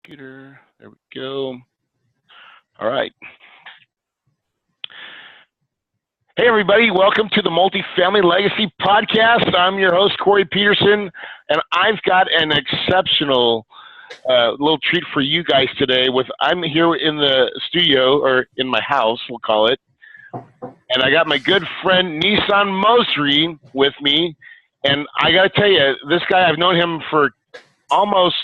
Computer. There we go. All right. Hey, everybody. Welcome to the Multifamily Legacy Podcast. I'm your host, Corey Peterson, and I've got an exceptional little treat for you guys today. I'm here in the studio, or in my house, we'll call it, and I got my good friend, Nizan Mosery, with me. And I got to tell you, this guy, I've known him for almost,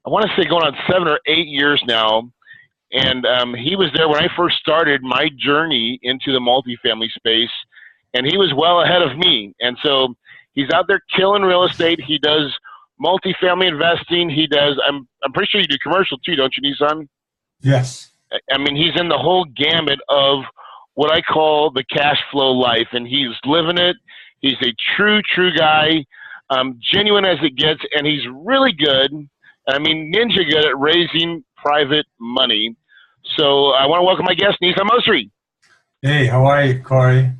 I want to say going on 7 or 8 years now. And he was there when I first started my journey into the multifamily space, and he was well ahead of me. And so he's out there killing real estate. He does multifamily investing. He does, I'm pretty sure you do commercial too, don't you, Nizan? Yes. I mean, he's in the whole gamut of what I call the cash flow life, and he's living it. He's a true guy, genuine as it gets, and he's really good. I mean, ninja good at raising private money. So I want to welcome my guest, Nizan Mosery. Hey, how are you, Corey?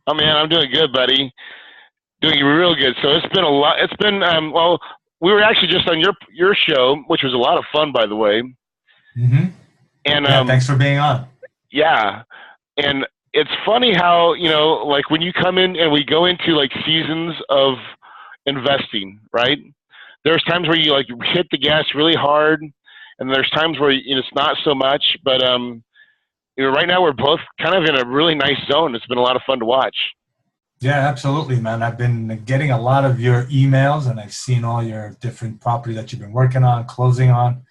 Oh, man, I'm doing good, buddy. Doing real good. So it's been a lot. It's been, well, we were actually just on your show, which was a lot of fun, by the way. Mm-hmm. And yeah, thanks for being on. Yeah. And it's funny how, like when you come in and we go into like seasons of investing, right? There's times where you like hit the gas really hard, and there's times where it's not so much. But right now we're both kind of in a really nice zone. It's been a lot of fun to watch. Yeah, absolutely, man. I've been getting a lot of your emails, and I've seen all your different property that you've been working on, closing on.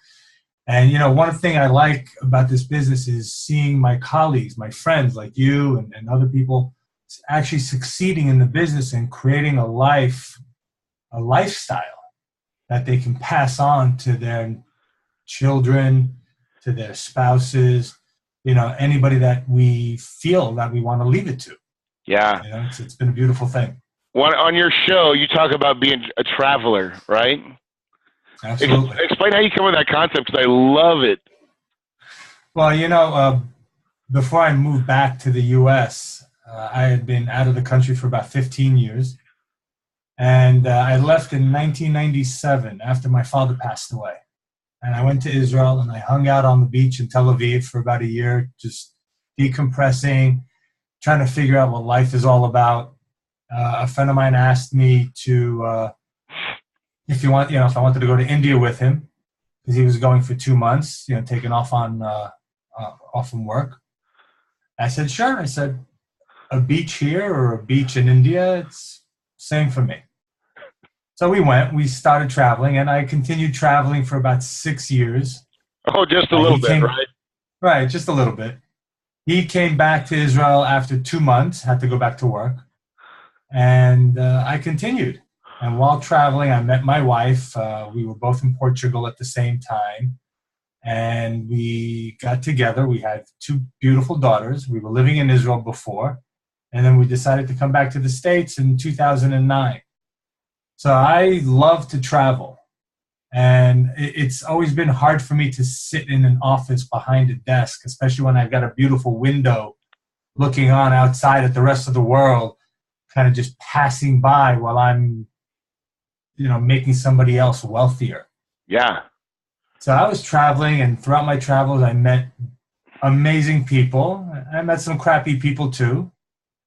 And one thing I like about this business is seeing my colleagues, my friends like you and other people actually succeeding in the business and creating a lifestyle that they can pass on to their children, to their spouses, anybody that we feel that we want to leave it to. Yeah. It's been a beautiful thing. On your show, you talk about being a traveler, right? Absolutely. Explain how you come with that concept, because I love it. Well, before I moved back to the U.S., I had been out of the country for about 15 years. And I left in 1997 after my father passed away. And I went to Israel and I hung out on the beach in Tel Aviv for about a year, just decompressing, trying to figure out what life is all about. A friend of mine asked me to, if I wanted to go to India with him, because he was going for 2 months, taking off off from work. I said, sure. I said, a beach here or a beach in India, it's same for me. So we started traveling, and I continued traveling for about 6 years. Oh, just a little bit, right? Right, just a little bit. He came back to Israel after 2 months, had to go back to work. And I continued. And while traveling, I met my wife. We were both in Portugal at the same time. And we got together. We had 2 beautiful daughters. We were living in Israel before. And then we decided to come back to the States in 2009. So I love to travel, and it's always been hard for me to sit in an office behind a desk, especially when I've got a beautiful window looking on outside at the rest of the world, kind of just passing by while I'm, making somebody else wealthier. Yeah. So I was traveling, and throughout my travels, I met amazing people. I met some crappy people too,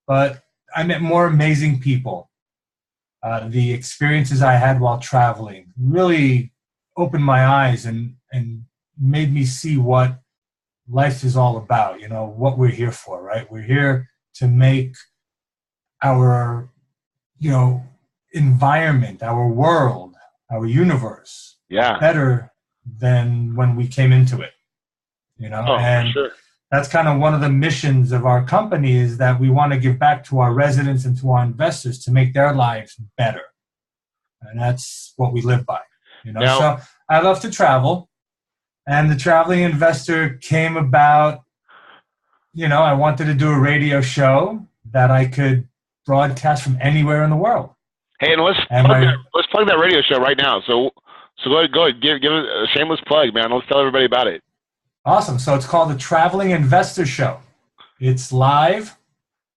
but I met more amazing people. The experiences I had while traveling really opened my eyes and made me see what life is all about, what we're here for, right? We're here to make our, environment, our world, our universe better than when we came into it, Oh, and for sure. That's kind of one of the missions of our company, is that we want to give back to our residents and to our investors to make their lives better. And that's what we live by. Now, so I love to travel, and the Traveling Investor came about, I wanted to do a radio show that I could broadcast from anywhere in the world. Hey, and let's plug that radio show right now. So go ahead, give it a shameless plug, man. Let's tell everybody about it. Awesome. So it's called the Traveling Investor Show. It's live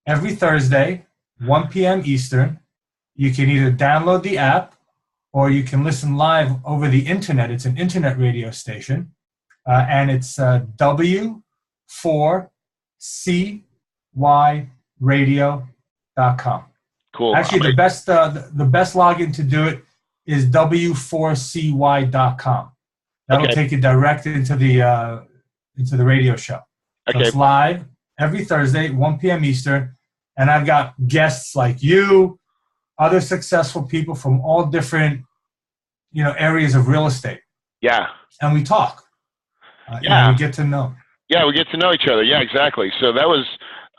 every Thursday, 1 p.m. Eastern. You can either download the app or you can listen live over the internet. It's an internet radio station, and it's w4cyradio.com. Cool. Actually, the best login to do it is w4cy.com. That'll take you direct into the radio show. So it's live every Thursday, 1 p.m. Eastern, and I've got guests like you, other successful people from all different, areas of real estate. Yeah. And we talk. And we get to know. Yeah, we get to know each other. Yeah, exactly. So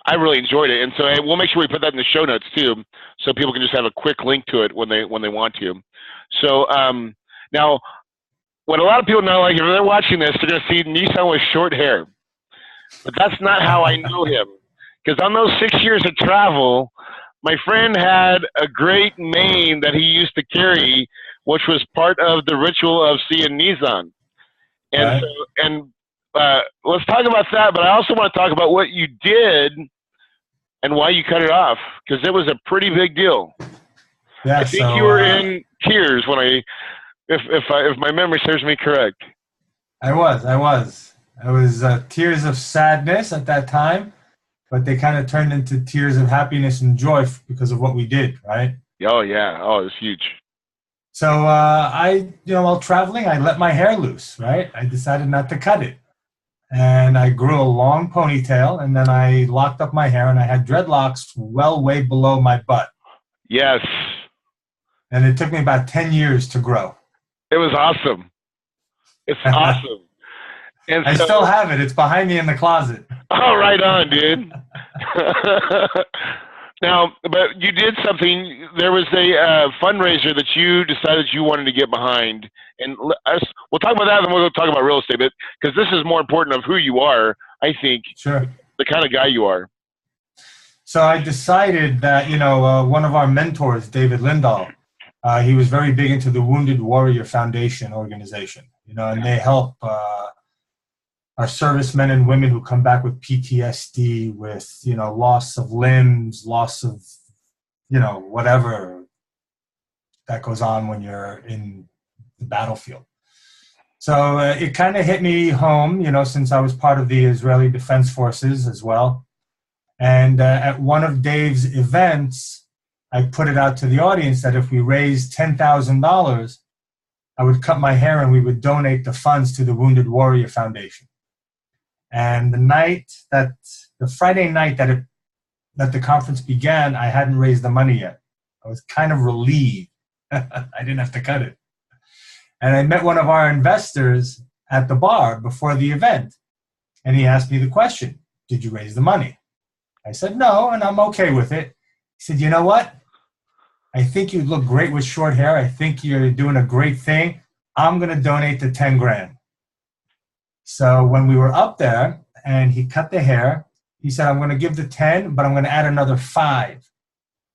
I really enjoyed it. And so we'll make sure we put that in the show notes too, so people can just have a quick link to it when they want to. So now, what a lot of people know, like if they're watching this, they're going to see Nizan with short hair. But that's not how I know him. Because on those 6 years of travel, my friend had a great mane that he used to carry, which was part of the ritual of seeing Nizan. And let's talk about that. But I also want to talk about what you did and why you cut it off, because it was a pretty big deal. Yeah, I think you were in tears when if my memory serves me correct. I was tears of sadness at that time, but they kind of turned into tears of happiness and joy because of what we did, right? Oh yeah, it was huge. So while traveling, I let my hair loose, right? I decided not to cut it, and I grew a long ponytail, and then I locked up my hair, and I had dreadlocks way below my butt. Yes. And it took me about 10 years to grow. It was awesome. It's awesome. And I still have it. It's behind me in the closet. Oh, right on, dude. Now, but you did something. There was a fundraiser that you decided you wanted to get behind. And we'll talk about that, and then we'll talk about real estate. But because this is more important of who you are, I think. Sure. The kind of guy you are. So I decided that, one of our mentors, David Lindahl, he was very big into the Wounded Warrior Foundation organization, and they help our servicemen and women who come back with PTSD, with, loss of limbs, loss of, whatever that goes on when you're in the battlefield. So it kind of hit me home, since I was part of the Israeli Defense Forces as well. And at one of Dave's events, I put it out to the audience that if we raised $10,000, I would cut my hair and we would donate the funds to the Wounded Warrior Foundation. And the Friday night that the conference began, I hadn't raised the money yet. I was kind of relieved. I didn't have to cut it. And I met one of our investors at the bar before the event. And he asked me the question, did you raise the money? I said, no, and I'm okay with it. He said, you know what? I think you look great with short hair. I think you're doing a great thing. I'm going to donate the 10 grand. So when we were up there and he cut the hair, he said, I'm going to give the 10, but I'm going to add another 5.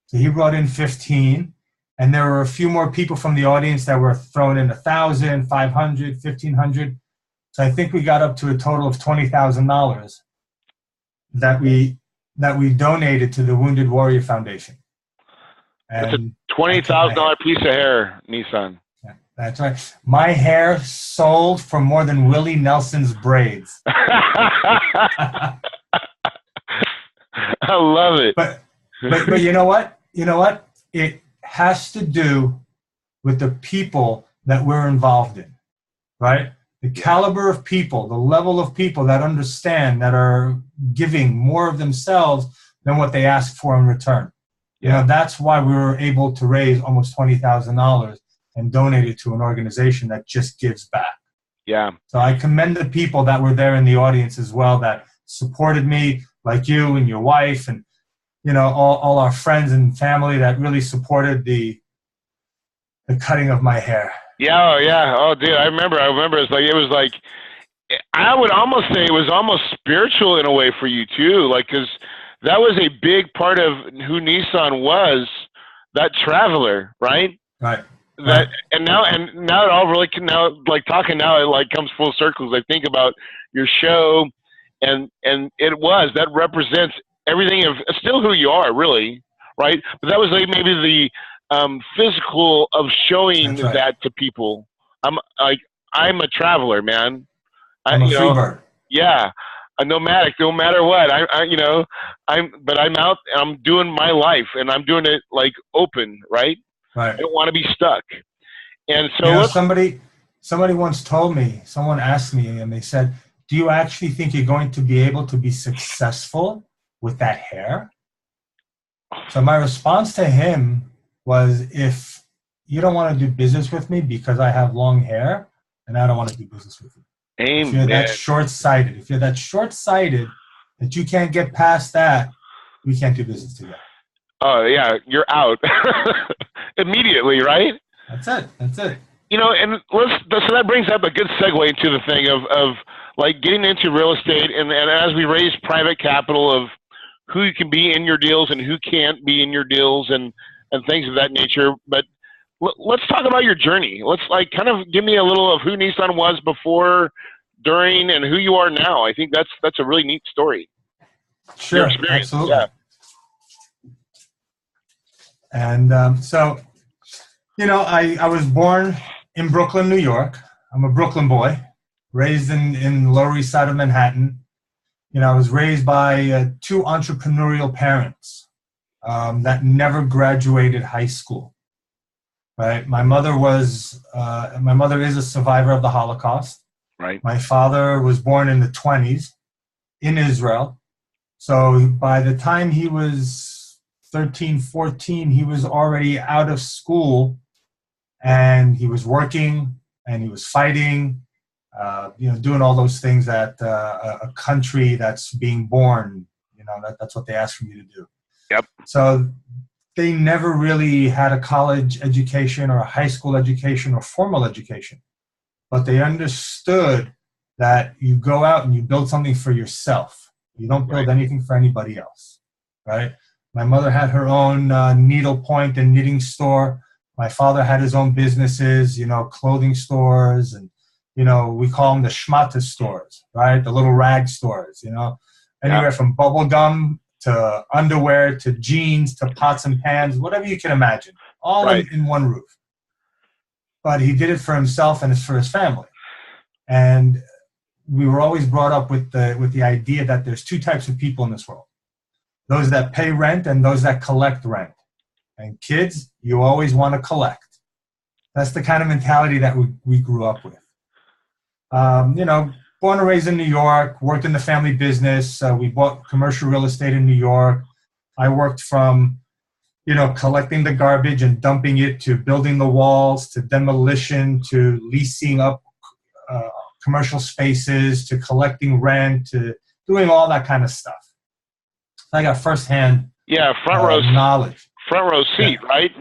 So he brought in 15. And there were a few more people from the audience that were thrown in 1,000, 500, 1,500. So I think we got up to a total of $20,000 that we donated to the Wounded Warrior Foundation. It's a $20,000 piece of hair, Nizan. Yeah, that's right. My hair sold for more than Willie Nelson's braids. I love it. But you know what? It has to do with the people that we're involved in, right? The caliber of people, the level of people that understand, that are giving more of themselves than what they ask for in return. That's why we were able to raise almost $20,000 and donate it to an organization that just gives back. Yeah. So I commend the people that were there in the audience as well that supported me, like you and your wife, and all our friends and family that really supported the cutting of my hair. Yeah, yeah. Oh, dude, I remember. It was like I would almost say it was almost spiritual in a way for you too, because that was a big part of who Nizan was, that traveler, right? Right. And now it all really it comes full circle. I think about your show, and that represents everything of still who you are, really, right? But that was like maybe physical of showing That's right. that to people. I'm a traveler, man. I'm a You free know, bird. yeah, a nomadic, no matter what. But I'm out. I'm doing my life, and I'm doing it like open, right? Right. I don't want to be stuck. And so You know, let's. somebody once told me, someone asked me, and they said, "Do you actually think you're going to be able to be successful with that hair?" So my response to him was, "If you don't want to do business with me because I have long hair, then I don't want to do business with you. If you're that Amen. short-sighted, that you can't get past that, we can't do business together." Oh yeah, you're out immediately, right? That's it. That's it. And so that brings up a good segue into the thing of like getting into real estate, and as we raise private capital of who can be in your deals and who can't be in your deals and things of that nature. But let's talk about your journey. Let's like kind of give me a little of who Nizan was before, during, and who you are now. I think that's a really neat story. Your Sure, experience, absolutely. yeah. And I was born in Brooklyn, New York. I'm a Brooklyn boy, raised in Lower East Side of Manhattan. I was raised by two entrepreneurial parents that never graduated high school. Right. My mother is a survivor of the Holocaust. Right. My father was born in the 1920s in Israel. So by the time he was 13, 14, he was already out of school, and he was working and he was fighting, doing all those things that a country that's being born, that's what they ask from you to do. Yep. So they never really had a college education or a high school education or formal education, but they understood that you go out and you build something for yourself. You don't build anything for anybody else, right? My mother had her own needlepoint and knitting store. My father had his own businesses, clothing stores, and, we call them the schmata stores, right? The little rag stores, anywhere from bubble gum to underwear to jeans to pots and pans, whatever you can imagine, all in one roof. But he did it for himself and for his family. And we were always brought up with the idea that there's two types of people in this world: those that pay rent and those that collect rent. And kids, you always want to collect. That's the kind of mentality that we grew up with. Born and raised in New York, worked in the family business. We bought commercial real estate in New York. I worked from, collecting the garbage and dumping it, to building the walls, to demolition, to leasing up commercial spaces, to collecting rent, to doing all that kind of stuff. I got firsthand front row knowledge. Front row seat, right?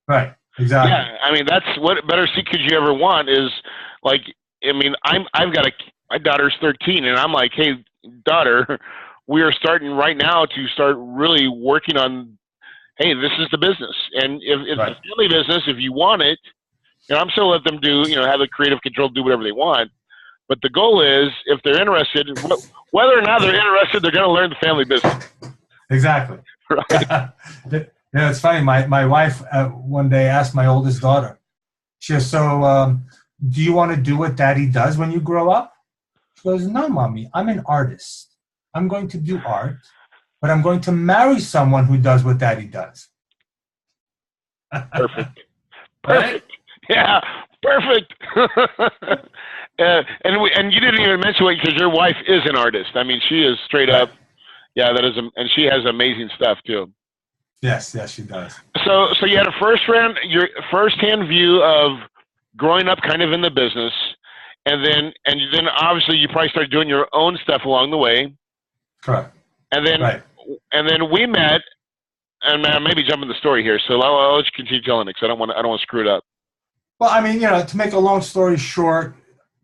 Right, exactly. Yeah, I mean, that's what better seat could you ever want is like, I mean, my daughter's 13, and I'm like, hey, daughter, we are starting right now to start really working on, hey, this is the business. And if it's a family business, if you want it, I'm still let them do, have the creative control, do whatever they want. But the goal is, if they're interested, whether or not they're interested, they're going to learn the family business. Exactly. Right. Yeah, it's funny. My wife one day asked my oldest daughter, she goes, so do you want to do what daddy does when you grow up? She goes, no, mommy, I'm an artist. I'm going to do art, but I'm going to marry someone who does what daddy does. Perfect. Right? Yeah, perfect. And you didn't even mention it because your wife is an artist. I mean, she is straight up. Yeah, and she has amazing stuff too. Yes, she does. So you had your first-hand view of growing up kind of in the business, and then obviously you probably started doing your own stuff along the way. Correct. And then we met, and I may be jumping the story here, so I'll let you continue telling it because I don't want to screw it up. Well, I mean, to make a long story short,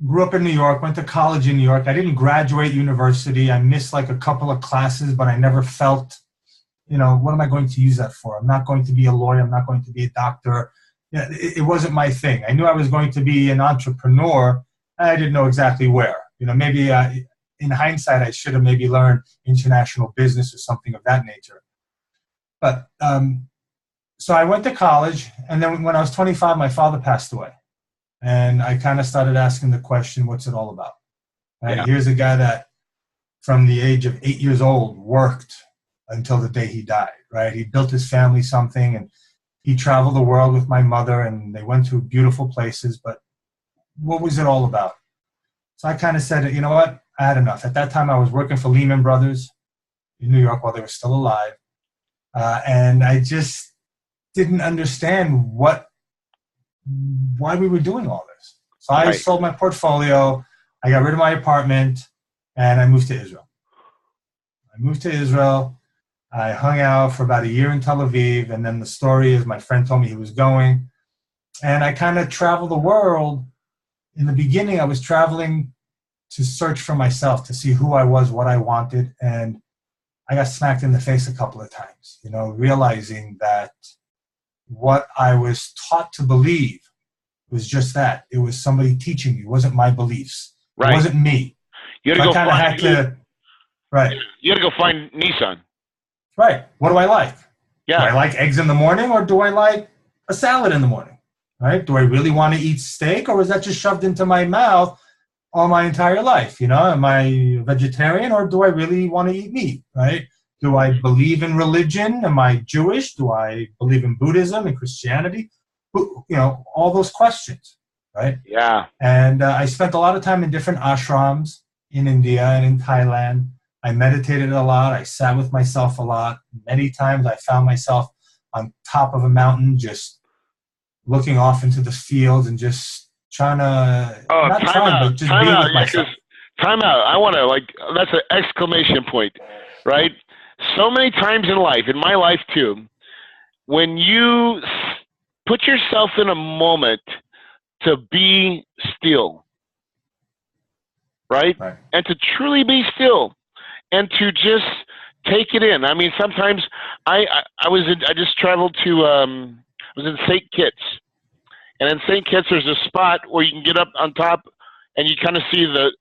grew up in New York, went to college in New York. I didn't graduate university. I missed like a couple of classes, but I never felt, what am I going to use that for? I'm not going to be a lawyer. I'm not going to be a doctor. It wasn't my thing. I knew I was going to be an entrepreneur. I didn't know exactly where. Maybe in hindsight, I should have maybe learned international business or something of that nature. But So I went to college, and then when I was 25, my father passed away. And I kind of started asking the question, what's it all about? Right? Yeah. Here's a guy that from the age of 8 years old worked until the day he died, right? He built his family something, and he traveled the world with my mother, and they went to beautiful places, but what was it all about? So I kind of said, you know what? I had enough. At that time, I was working for Lehman Brothers in New York while they were still alive. And I just didn't understand why we were doing all this. So I sold my portfolio, I got rid of my apartment, and I moved to Israel. I hung out for about a year in Tel Aviv, and then the story is my friend told me he was going. And I kind of traveled the world. In the beginning, I was traveling to search for myself, to see who I was, what I wanted, and I got smacked in the face a couple of times, realizing that what I was taught to believe was just that. It was somebody teaching me. It wasn't my beliefs. Right. It wasn't me. You so I kind of had to, right. You had to go find Nizan. Right. What do I like? Yeah. Do I like eggs in the morning, or do I like a salad in the morning? Right? Do I really want to eat steak, or is that just shoved into my mouth all my entire life? Am I a vegetarian, or do I really want to eat meat? Right? Do I believe in religion? Am I Jewish? Do I believe in Buddhism and Christianity? All those questions, right? Yeah. And I spent a lot of time in different ashrams in India and in Thailand. I meditated a lot. I sat with myself a lot. Many times I found myself on top of a mountain, just looking off into the fields and just trying to, but just be with myself. Time out. I want to, that's an exclamation point, right? So many times in life, in my life too, when you put yourself in a moment to be still, right? And to truly be still and to just take it in. I mean, sometimes I just traveled to, I was in St. Kitts. And in St. Kitts, there's a spot where you can get up on top and you kind of see the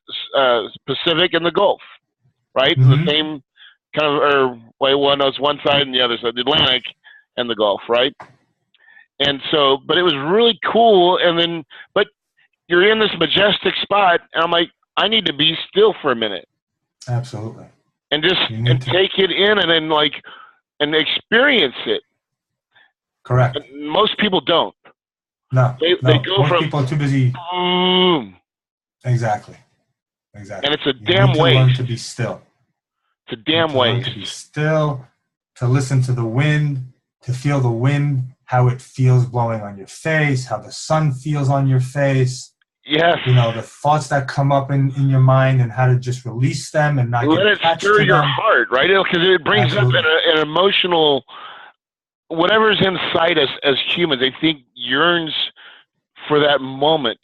Pacific and the Gulf, right? Mm-hmm. The same kind of, it's one side and the other side, the Atlantic and the Gulf, right? And so, but it was really cool. And then, but you're in this majestic spot, and I'm like, I need to be still for a minute. Absolutely. And just take it in, and then and experience it. Correct. And most people don't. No, they go most from people are too busy. Exactly. And it's a damn waste. You learn to be still. It's a damn waste. To be still, to listen to the wind, to feel the wind, how it feels blowing on your face, how the sun feels on your face. Yes. The thoughts that come up in your mind, and how to just release them and not get attached to them. Let it stir your heart, right? Because it brings up an emotional, whatever's inside us as humans, I think yearns for that moment,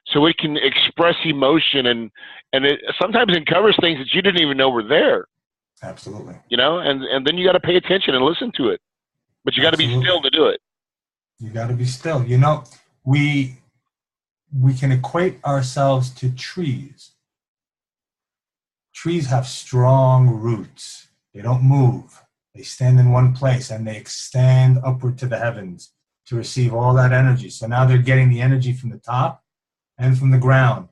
so it can express emotion, and it sometimes uncovers things that you didn't even know were there. Absolutely. And then you got to pay attention and listen to it, but you got to be still to do it. You got to be still. We can equate ourselves to trees. Trees have strong roots. They don't move. They stand in one place, and they extend upward to the heavens to receive all that energy. So now they're getting the energy from the top and from the ground,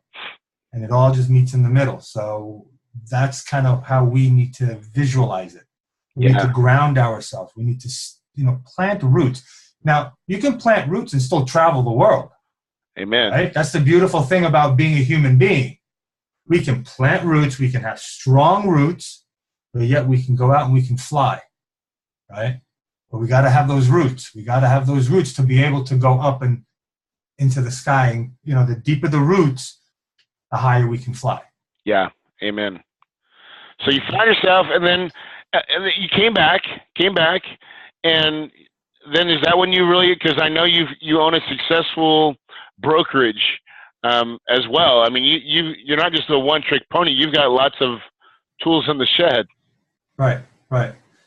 and it all just meets in the middle. So that's kind of how we need to visualize it. We need to ground ourselves. We need to, plant roots. Now, you can plant roots and still travel the world. Amen. Right? That's the beautiful thing about being a human being. We can plant roots. We can have strong roots, but yet we can go out and we can fly. Right? But we got to have those roots. We got to have those roots to be able to go up and into the sky. And, the deeper the roots, the higher we can fly. Yeah. Amen. So you found yourself, and then you came back, and then is that when you really, because I know you own a successful brokerage as well. I mean, you're not just a one-trick pony. You've got lots of tools in the shed. Right.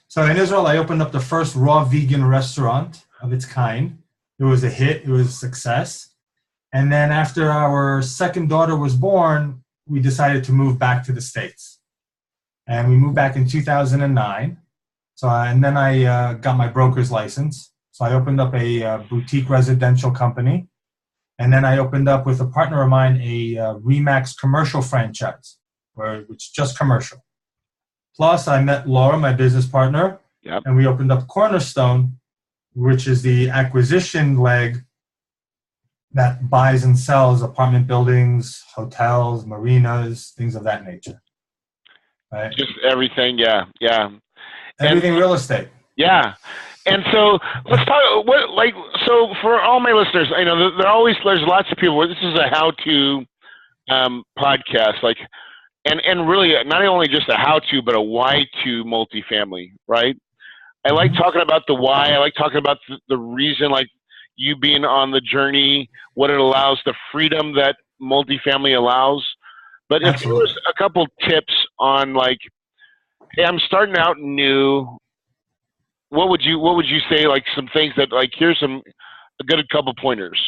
So in Israel, I opened up the first raw vegan restaurant of its kind. It was a hit. It was a success. And then after our second daughter was born, we decided to move back to the States. And we moved back in 2009. And then I got my broker's license. So I opened up a boutique residential company. And then I opened up with a partner of mine a Remax commercial franchise, which is just commercial. Plus, I met Laura, my business partner, and we opened up Cornerstone, which is the acquisition leg that buys and sells apartment buildings, hotels, marinas, things of that nature. Right? Just everything, yeah. Everything real estate. Yeah. And so let's talk. So for all my listeners, I know there's lots of people. This is a how-to podcast, and really not only just a how-to, but a why-to multifamily, right? I like talking about the why. I like talking about the reason, like you being on the journey, what it allows, the freedom that multifamily allows. But if there was a couple tips on hey, I'm starting out new. What would you say, some things that, here's a good couple pointers?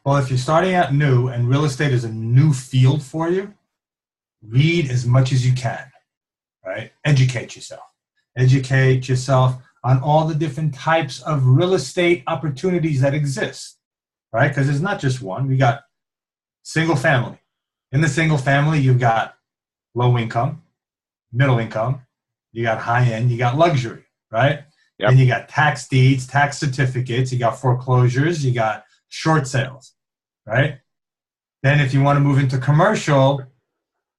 Well, if you're starting out new and real estate is a new field for you, read as much as you can, right? Educate yourself on all the different types of real estate opportunities that exist, right? Because there's not just one. We got single family. In the single family, you've got low income, middle income, you got high end, you got luxury. Right? Yep. And you got tax deeds, tax certificates, you got foreclosures, you got short sales, right? Then if you want to move into commercial,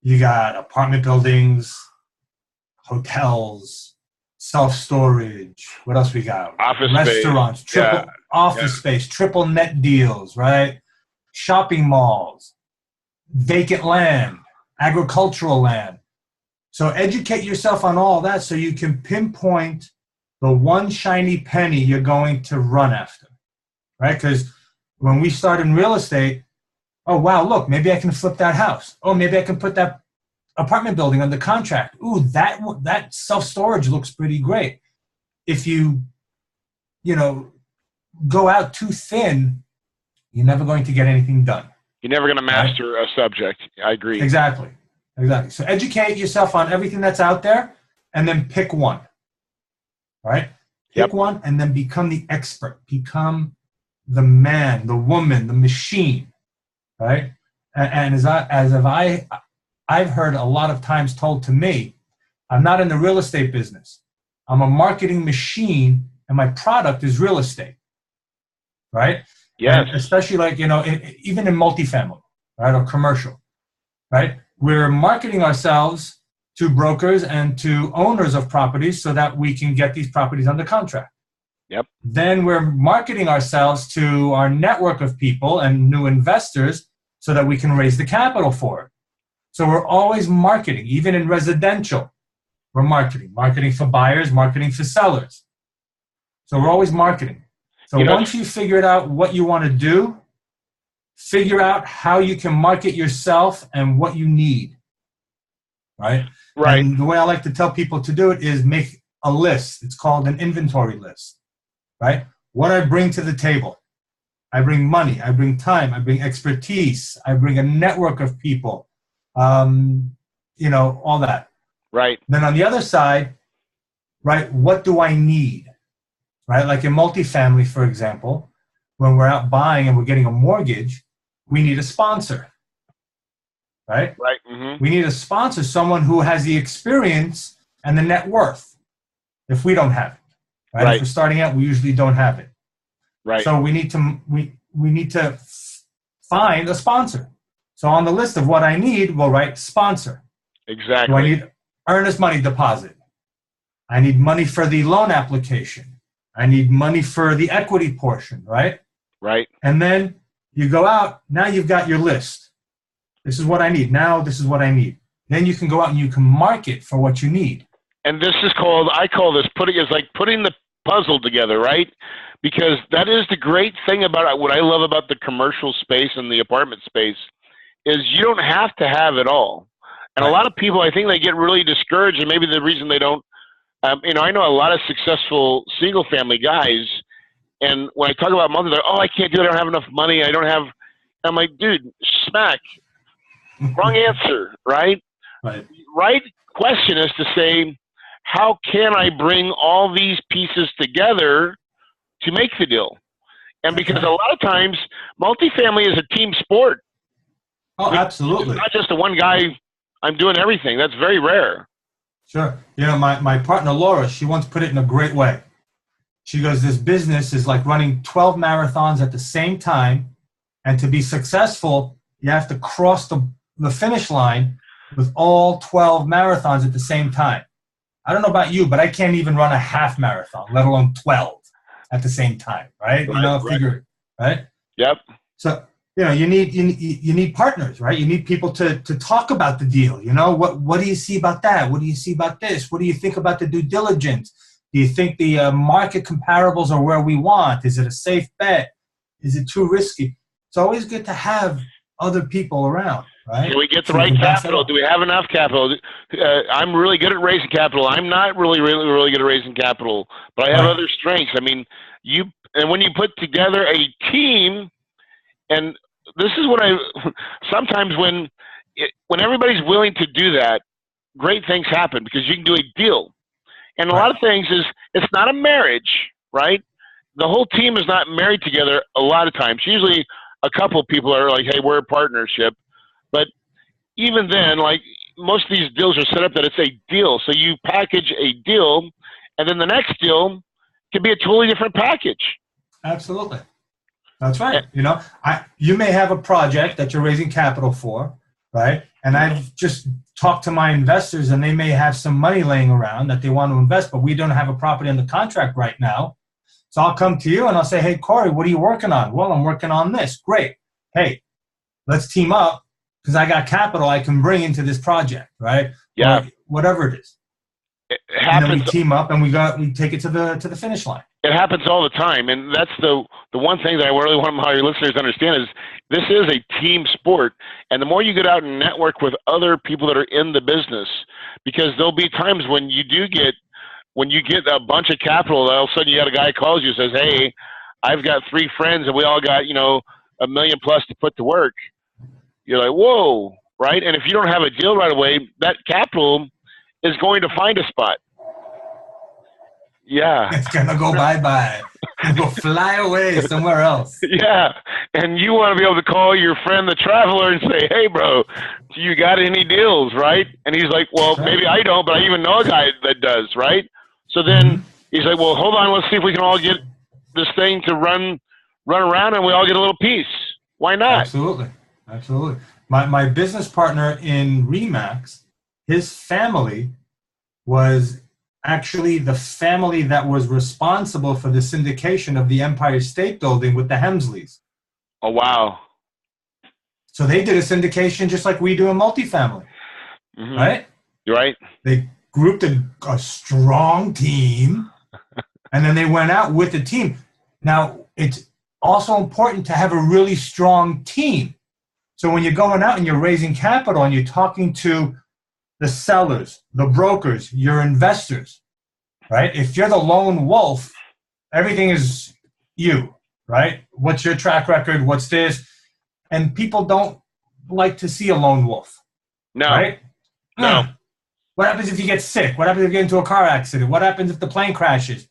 you got apartment buildings, hotels, self-storage. What else we got? Office restaurants, space. Office space, triple net deals, right? Shopping malls, vacant land, agricultural land. So educate yourself on all that so you can pinpoint the one shiny penny you're going to run after, right? Because when we start in real estate, oh, wow, look, maybe I can flip that house. Oh, maybe I can put that apartment building under contract. Ooh, that self-storage looks pretty great. If you go out too thin, you're never going to get anything done. You're never going to master a subject. I agree. Exactly. So educate yourself on everything that's out there and then pick one. Right? Pick one and then become the expert. Become the man, the woman, the machine. Right? And I've heard a lot of times told to me, I'm not in the real estate business. I'm a marketing machine and my product is real estate. Right? Yes. And especially even in multifamily, right? Or commercial. Right? We're marketing ourselves to brokers and to owners of properties so that we can get these properties under contract. Yep. Then we're marketing ourselves to our network of people and new investors so that we can raise the capital for it. So we're always marketing, even in residential. We're marketing for buyers, marketing for sellers. So we're always marketing. So once you figured out what you want to do, figure out how you can market yourself and what you need. Right? And the way I like to tell people to do it is make a list. It's called an inventory list. Right? What I bring to the table. I bring money. I bring time. I bring expertise. I bring a network of people. All that. Right. Then on the other side, right, what do I need? Right? Like in multifamily, for example, when we're out buying and we're getting a mortgage, we need a sponsor. Right? Right. Mm-hmm. We need a sponsor, someone who has the experience and the net worth. If we don't have it, right? If we're starting out, we usually don't have it. Right. So we need to find a sponsor. So on the list of what I need, we'll write sponsor. Exactly. Do I need earnest money deposit? I need money for the loan application. I need money for the equity portion, right? Right. And then you go out. Now you've got your list. This is what I need. Now this is what I need. Then you can go out and you can market for what you need. And this is I call this putting the puzzle together, right? Because that is the great thing about what I love about the commercial space and the apartment space is you don't have to have it all. And a lot of people, I think they get really discouraged, and maybe the reason they don't, I know a lot of successful single family guys, and when I talk about money, they're, I can't do it. I don't have enough money. I'm like, dude, smack. Wrong answer, right? Right question is to say, how can I bring all these pieces together to make the deal. And That's because right. a lot of times, multifamily is a team sport. Oh, absolutely. It's not just a one guy, I'm doing everything. That's very rare. Sure. You know, my partner Laura, she once put it in a great way. She goes, this business is like running 12 marathons at the same time. And to be successful, you have to cross the finish line with all 12 marathons at the same time. I don't know about you, but I can't even run a half marathon, let alone 12 at the same time, right? You know, figure, right? Yep. So, you know, you need partners, right? You need people to talk about the deal. You know, what do you see about that? What do you see about this? What do you think about the due diligence? Do you think the market comparables are where we want? Is it a safe bet? Is it too risky? It's always good to have other people around, right? Can we get the So you right can bounce it capital? off. Do we have enough capital? I'm really good at raising capital. I'm not really good at raising capital, but I have Right. other strengths. I mean, when you put together a team, and this is what sometimes when everybody's willing to do that, great things happen because you can do a deal. And a Right. lot of things is it's not a marriage, right? The whole team is not married together a lot of times. Usually a couple of people are like, hey, we're a partnership. But even then, like most of these deals are set up that it's a deal. So you package a deal, and then the next deal can be a totally different package. Absolutely. That's right. You know, you may have a project that you're raising capital for, right? And I've just talked to my investors, and they may have some money laying around that they want to invest, but we don't have a property under contract right now. So I'll come to you and I'll say, hey, Corey, what are you working on? Well, I'm working on this. Great. Hey, let's team up because I got capital I can bring into this project, right? Yeah. Or whatever it is. It And then we happens. team up and we take it to the finish line. It happens all the time, and that's the one thing that I really want my listeners to understand is this is a team sport, and the more you get out and network with other people that are in the business, because there'll be times when you get a bunch of capital, all of a sudden you got a guy calls you and says, "Hey, I've got 3 friends, and we all got $1 million plus to put to work." You're like, "Whoa!" Right? And if you don't have a deal right away, that capital is going to find a spot. Yeah. It's going to go bye-bye. It's going to fly away somewhere else. Yeah. And you want to be able to call your friend, the traveler, and say, hey, bro, do you got any deals, right? And he's like, well, maybe I don't, but I even know a guy that does, right? So then he's like, well, hold on. Let's see if we can all get this thing to run around and we all get a little piece. Why not? Absolutely. Absolutely. My business partner in Remax, his family was actually the family that was responsible for the syndication of the Empire State Building with the Hemsleys. Oh, wow. So they did a syndication just like we do in multifamily, right? You're right. They grouped a strong team, and then they went out with the team. Now, it's also important to have a really strong team. So when you're going out and you're raising capital and you're talking to the sellers, the brokers, your investors, right? If you're the lone wolf, everything is you, right? What's your track record? What's this? And people don't like to see a lone wolf. No. Right? No. What happens if you get sick? What happens if you get into a car accident? What happens if the plane crashes?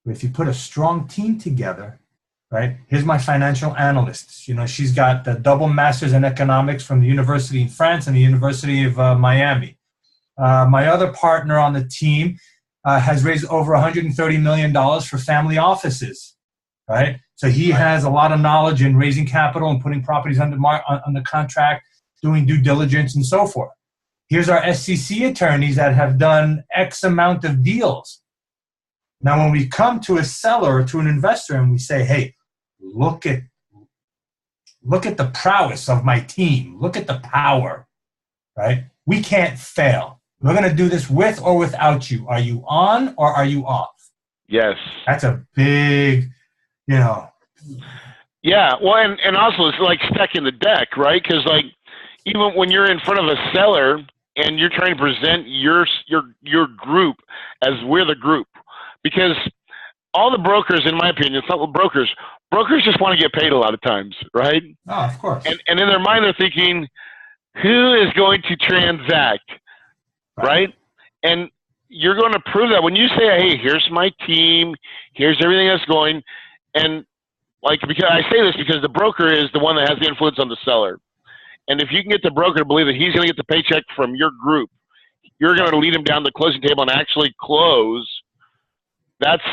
But if you put a strong team together, right? Here's my financial analyst. She's got the double masters in economics from the University in France and the University of Miami. My other partner on the team has raised over $130 million for family offices, right? So he has a lot of knowledge in raising capital and putting properties under contract, doing due diligence and so forth. Here's our SEC attorneys that have done X amount of deals. Now, when we come to a seller or to an investor and we say, hey, look at the prowess of my team. Look at the power, right? We can't fail. We're going to do this with or without you. Are you on or are you off? Yes. That's a big, Yeah. Well, and also it's like stacking the deck, right? Because like even when you're in front of a seller and you're trying to present your group as we're the group, because all the brokers, in my opinion, it's not brokers just want to get paid a lot of times, right? Oh, of course. And in their mind, they're thinking, who is going to transact, right? And you're going to prove that when you say, hey, here's my team, here's everything that's going, and like, because I say this because the broker is the one that has the influence on the seller. And if you can get the broker to believe that he's going to get the paycheck from your group, you're going to lead him down the closing table and actually close. That's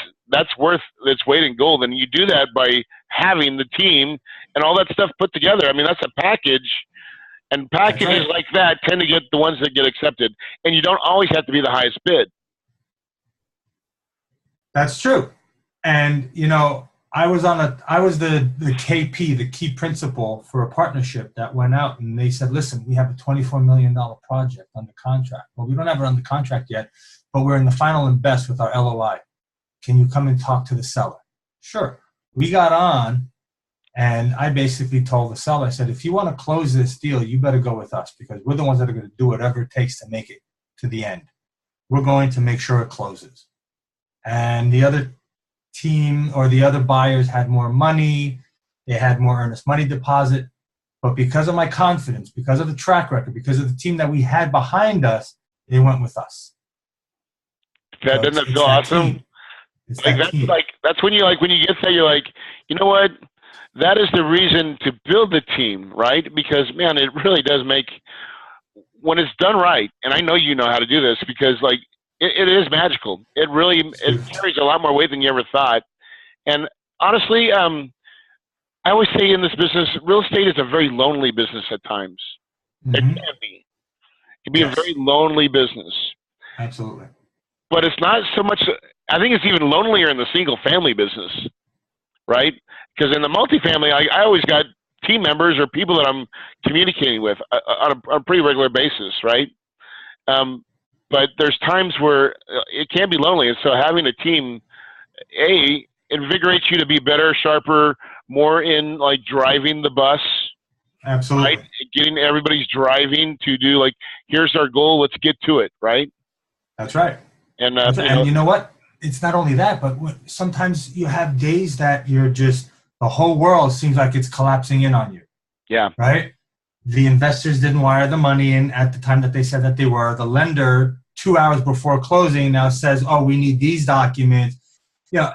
worth its weight in gold. And you do that by having the team and all that stuff put together. I mean, that's a package. And packages like that tend to get the ones that get accepted. And you don't always have to be the highest bid. That's true. And, you know, I was the KP, the key principal for a partnership that went out, and they said, listen, we have a $24 million project under contract. Well, we don't have it under contract yet, but we're in the final and best with our LOI. Can you come and talk to the seller? Sure. We got on, and I basically told the seller, I said, if you want to close this deal, you better go with us, because we're the ones that are going to do whatever it takes to make it to the end. We're going to make sure it closes. And the other team or the other buyers had more money, they had more earnest money deposit, but because of my confidence, because of the track record, because of the team that we had behind us, they went with us. Doesn't that feel awesome? That's when you get there, you're like, you know what? That is the reason to build the team, right? Because man, it really does make, when it's done right, and I know you know how to do this, because like it is magical. It carries a lot more weight than you ever thought. And honestly, I always say in this business, real estate is a very lonely business at times. Mm-hmm. It can be. It can be a very lonely business. Absolutely. But it's not so much, I think it's even lonelier in the single family business, right? Because in the multifamily, I always got team members or people that I'm communicating with on a pretty regular basis, right? But there's times where it can be lonely. And so having a team, invigorates you to be better, sharper, more in like driving the bus. Absolutely. Right? Getting everybody's driving to do like, here's our goal, let's get to it, right? That's right. And you know what? It's not only that, but sometimes you have days that you're just, the whole world seems like it's collapsing in on you. Yeah. Right? The investors didn't wire the money in at the time that they said that they were. The lender, 2 hours before closing, now says, oh, we need these documents. You know,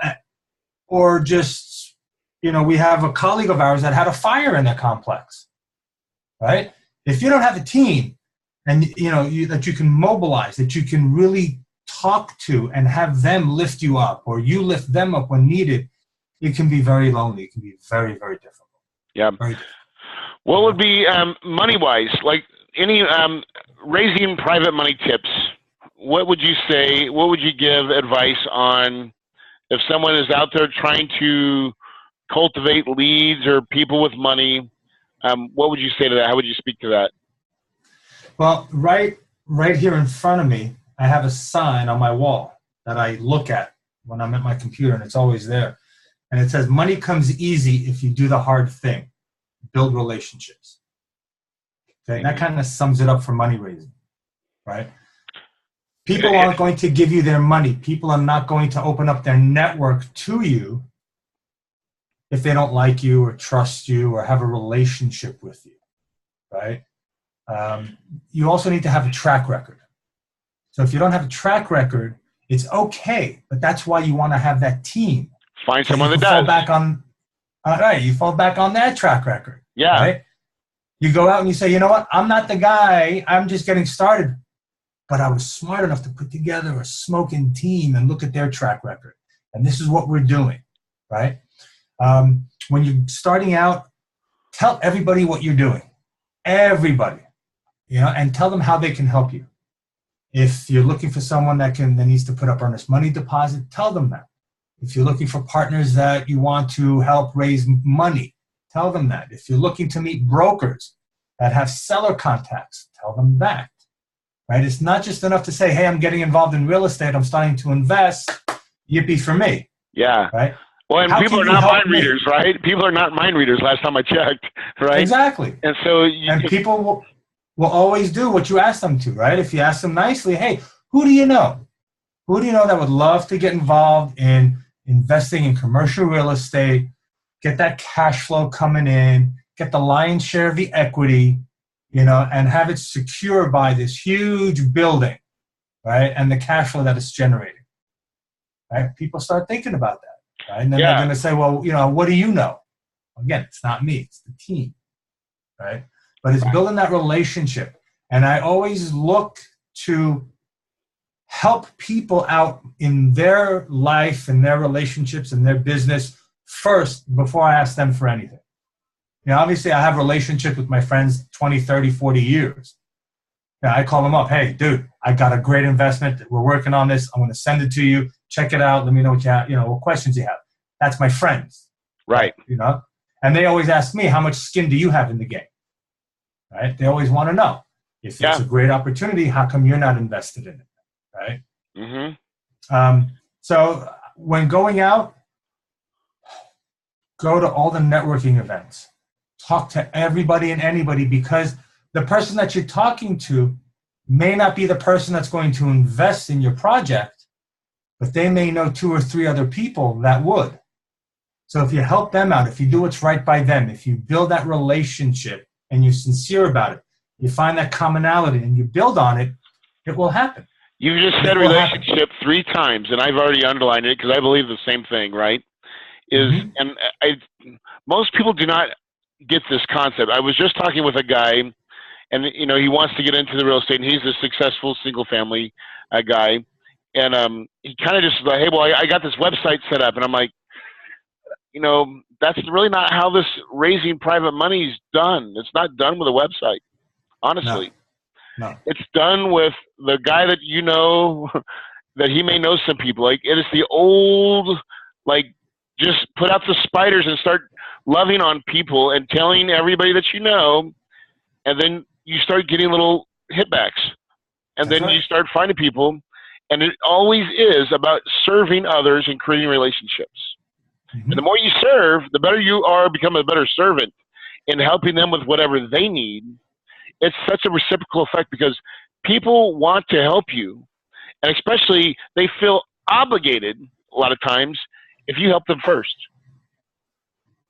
or just, you know, we have a colleague of ours that had a fire in their complex. Right? If you don't have a team and, you know, that you can mobilize, that you can really talk to and have them lift you up, or you lift them up when needed, it can be very lonely. It can be very, very difficult. Yeah. Very difficult. What would be money-wise, like any raising private money tips? What would you say? What would you give advice on if someone is out there trying to cultivate leads or people with money? What would you say to that? How would you speak to that? Well, right here in front of me, I have a sign on my wall that I look at when I'm at my computer, and it's always there. And it says, money comes easy if you do the hard thing. Build relationships. Okay, and that kind of sums it up for money raising, right? People aren't going to give you their money. People are not going to open up their network to you if they don't like you or trust you or have a relationship with you, right? You also need to have a track record. So if you don't have a track record, it's okay, but that's why you want to have that team. Find someone that does. You fall back on that track record. Yeah. Right? You go out and you say, you know what? I'm not the guy. I'm just getting started. But I was smart enough to put together a smoking team and look at their track record. And this is what we're doing, right? When you're starting out, tell everybody what you're doing. Everybody. You know, and tell them how they can help you. If you're looking for someone that needs to put up earnest money deposit, tell them that. If you're looking for partners that you want to help raise money, tell them that. If you're looking to meet brokers that have seller contacts, tell them that. Right? It's not just enough to say, hey, I'm getting involved in real estate, I'm starting to invest, yippee for me. Yeah. Right? Well, and people are not mind readers, right? People are not mind readers last time I checked, right? Exactly. And so people will always do what you ask them to, right? If you ask them nicely, hey, who do you know? Who do you know that would love to get involved in investing in commercial real estate, get that cash flow coming in, get the lion's share of the equity, you know, and have it secured by this huge building, right? And the cash flow that it's generating, right? People start thinking about that, right? And then they're Yeah. going to say, well, you know, what do you know? Again, it's not me, it's the team, right? But it's building that relationship. And I always look to help people out in their life and their relationships and their business first before I ask them for anything. You know, obviously I have relationships with my friends 20, 30, 40 years. Yeah, I call them up. Hey, dude, I got a great investment. We're working on this. I'm going to send it to you. Check it out. Let me know what you have, you know, what questions you have. That's my friends. Right. You know, and they always ask me, how much skin do you have in the game? Right. They always want to know if it's a great opportunity, how come you're not invested in it? Right. So when going out, go to all the networking events, talk to everybody and anybody, because the person that you're talking to may not be the person that's going to invest in your project, but they may know 2 or 3 other people that would. So if you help them out, if you do what's right by them, if you build that relationship and you're sincere about it, you find that commonality and you build on it, it will happen. You just said relationship 3 times, and I've already underlined it because I believe the same thing, right? And most people do not get this concept. I was just talking with a guy, and you know, he wants to get into the real estate, and he's a successful single family guy, and he kind of just like, hey, well, I got this website set up, and I'm like, you know, that's really not how this raising private money is done. It's not done with a website, honestly. No. It's done with the guy that you know, that he may know some people. Like, it is the old, like, just put out the spiders and start loving on people and telling everybody that you know, and then you start getting little hitbacks. And then you start finding people, and it always is about serving others and creating relationships. And the more you serve, the better you are, become a better servant in helping them with whatever they need. It's such a reciprocal effect because people want to help you, and especially they feel obligated a lot of times if you help them first.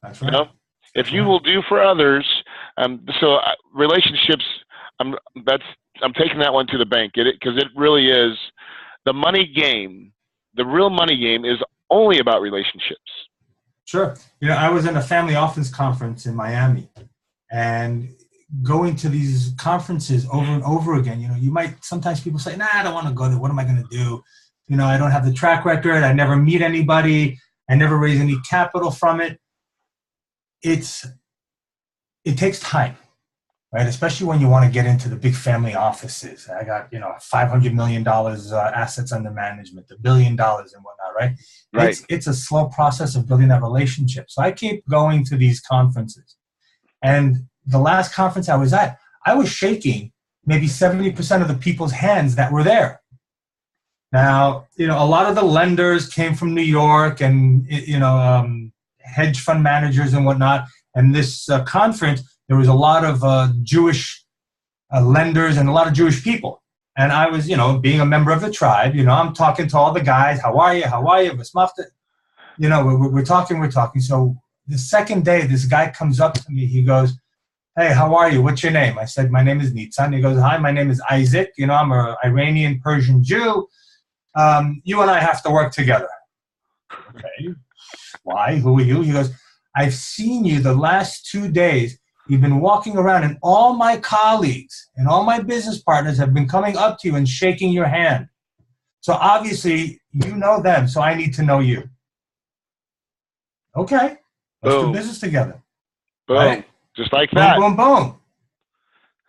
That's right. You know, if you will do for others, relationships. I'm taking that one to the bank, because it really is the money game. The real money game is only about relationships. Sure. You know, I was in a family office conference in Miami, and going to these conferences over and over again, you know, sometimes people say, nah, I don't want to go there. What am I going to do? You know, I don't have the track record. I never meet anybody. I never raise any capital from it. It takes time, right? Especially when you want to get into the big family offices. I got, you know, $500 million assets under management, $1 billion and whatnot, right? Right. It's a slow process of building that relationship. So I keep going to these conferences. And the last conference I was at, I was shaking maybe 70% of the people's hands that were there. Now, you know, a lot of the lenders came from New York, and, you know, hedge fund managers and whatnot. And this conference, there was a lot of Jewish lenders and a lot of Jewish people. And I was, you know, being a member of the tribe, you know, I'm talking to all the guys. How are you? How are you? You know, we're talking. So the second day, this guy comes up to me. He goes, hey, how are you? What's your name? I said, my name is Nizan. He goes, hi, my name is Isaac. You know, I'm an Iranian Persian Jew. You and I have to work together. Okay. Why? Who are you? He goes, I've seen you the last 2 days. You've been walking around, and all my colleagues and all my business partners have been coming up to you and shaking your hand. So obviously you know them, so I need to know you. Okay. Let's do business together. Boom. Right? Just like that. Boom, boom, boom.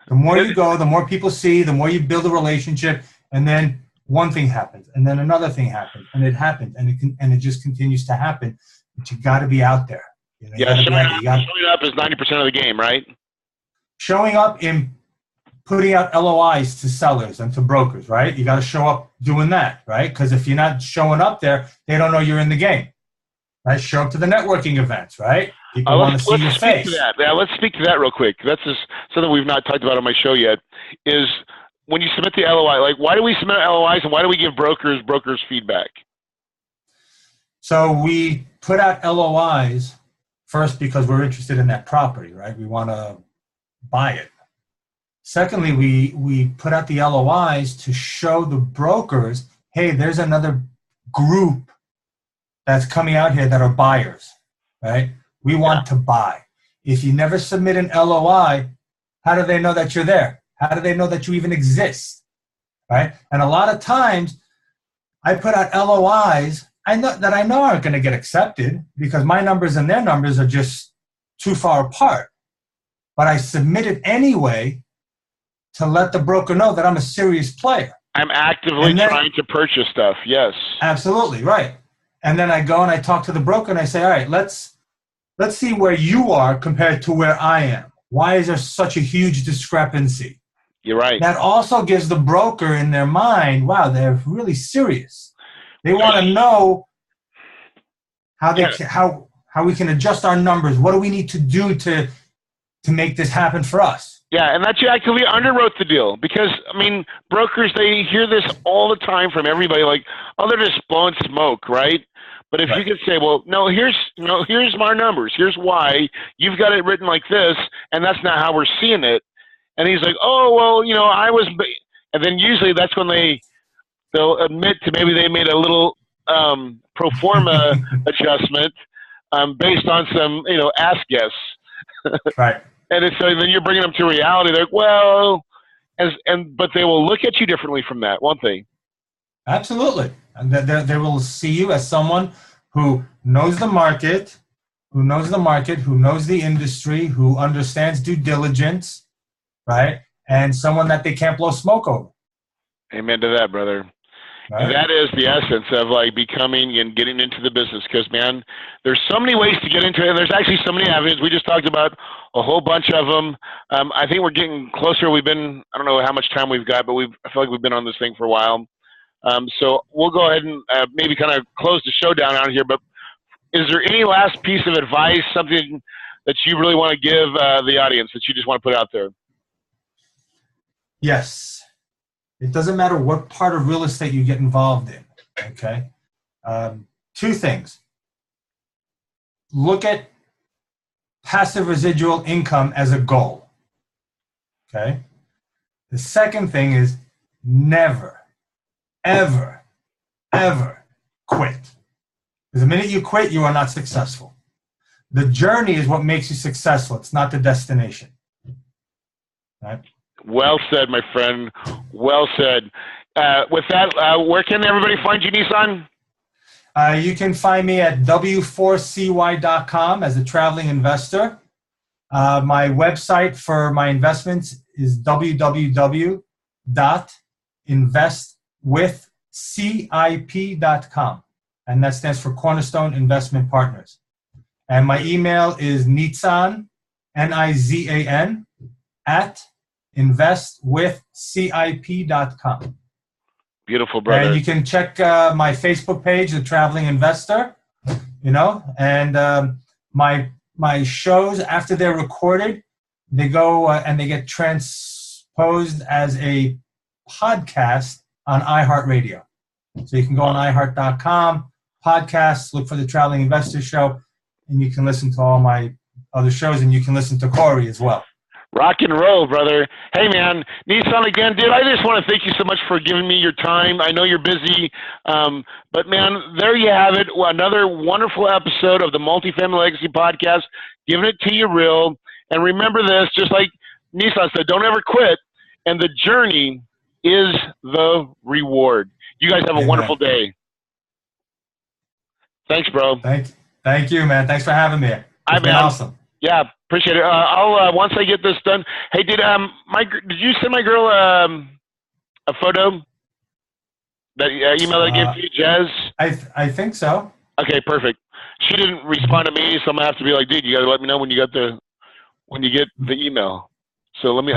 The more you go, the more people see, the more you build a relationship, and then one thing happens, and then another thing happens, and it happens, and it just continues to happen. But you got to be out there. You know, showing up is 90% of the game, right? Showing up in putting out LOIs to sellers and to brokers, right? You got to show up doing that, right? Because if you're not showing up there, they don't know you're in the game. Right? Show up to the networking events, right? People want to see your face. Let's speak to that real quick. That's just something we've not talked about on my show yet. Is when you submit the LOI, like, why do we submit LOIs, and why do we give brokers feedback? So we put out LOIs first because we're interested in that property, right? We want to buy it. Secondly, we put out the LOIs to show the brokers, hey, there's another group that's coming out here that are buyers, right? We want to buy. If you never submit an LOI, how do they know that you're there? How do they know that you even exist, right? And a lot of times, I put out LOIs I know aren't going to get accepted because my numbers and their numbers are just too far apart. But I submit it anyway to let the broker know that I'm a serious player. I'm actively trying to purchase stuff. Yes. Absolutely, right. And then I go and I talk to the broker and I say, all right, let's see where you are compared to where I am. Why is there such a huge discrepancy? You're right. That also gives the broker in their mind, wow, they're really serious. They want to know how we can adjust our numbers. What do we need to do to make this happen for us? Yeah, and that you actively underwrote the deal because, I mean, brokers, they hear this all the time from everybody like, oh, they're just blowing smoke, right? But if you could say, well, no, here's my numbers. Here's why. You've got it written like this, and that's not how we're seeing it. And he's like, oh, well, I was – and then usually that's when they'll admit to maybe they made a little pro forma adjustment based on some, ask guess. Right. And so then you're bringing them to reality. They're like, well, but they will look at you differently from that, won't they? Absolutely. And they will see you as someone who knows the market, who knows the industry, who understands due diligence, right? And someone that they can't blow smoke over. Amen to that, brother. Right. That is the essence of like becoming and getting into the business because, man, there's so many ways to get into it, and there's actually so many avenues. We just talked about a whole bunch of them. I think we're getting closer. I don't know how much time we've got, but I feel like we've been on this thing for a while. So we'll go ahead and maybe kind of close the show down out here. But is there any last piece of advice, something that you really want to give the audience that you just want to put out there? Yes. It doesn't matter what part of real estate you get involved in, okay? Two things. Look at passive residual income as a goal, okay? The second thing is never, ever, ever quit. Because the minute you quit, you are not successful. The journey is what makes you successful. It's not the destination, right? Well said, my friend. Well said. With that, where can everybody find you, Nizan? You can find me at w4cy.com as a traveling investor. My website for my investments is www.investwithcip.com, and that stands for Cornerstone Investment Partners. And my email is Nizan, Nizan, at investwithcip.com. Beautiful, brother. And you can check my Facebook page, The Traveling Investor, and my shows, after they're recorded, they go and they get transposed as a podcast on iHeartRadio. So you can go on iHeart.com, podcasts, look for The Traveling Investor Show, and you can listen to all my other shows, and you can listen to Corey as well. Rock and roll, brother. Hey, man, Nizan again, dude, I just want to thank you so much for giving me your time. I know you're busy, but, man, there you have it. Another wonderful episode of the Multifamily Legacy Podcast, giving it to you real. And remember this, just like Nizan said, don't ever quit. And the journey is the reward. You guys have a wonderful day. Thanks, bro. Thank you, man. Thanks for having me. It's been awesome. Yeah, appreciate it. I'll once I get this done. Hey, did you send my girl a photo? That email that I gave to you, Jazz? I think so. Okay, perfect. She didn't respond to me, so I'm gonna have to be like, dude, you gotta let me know when you get the email. So let me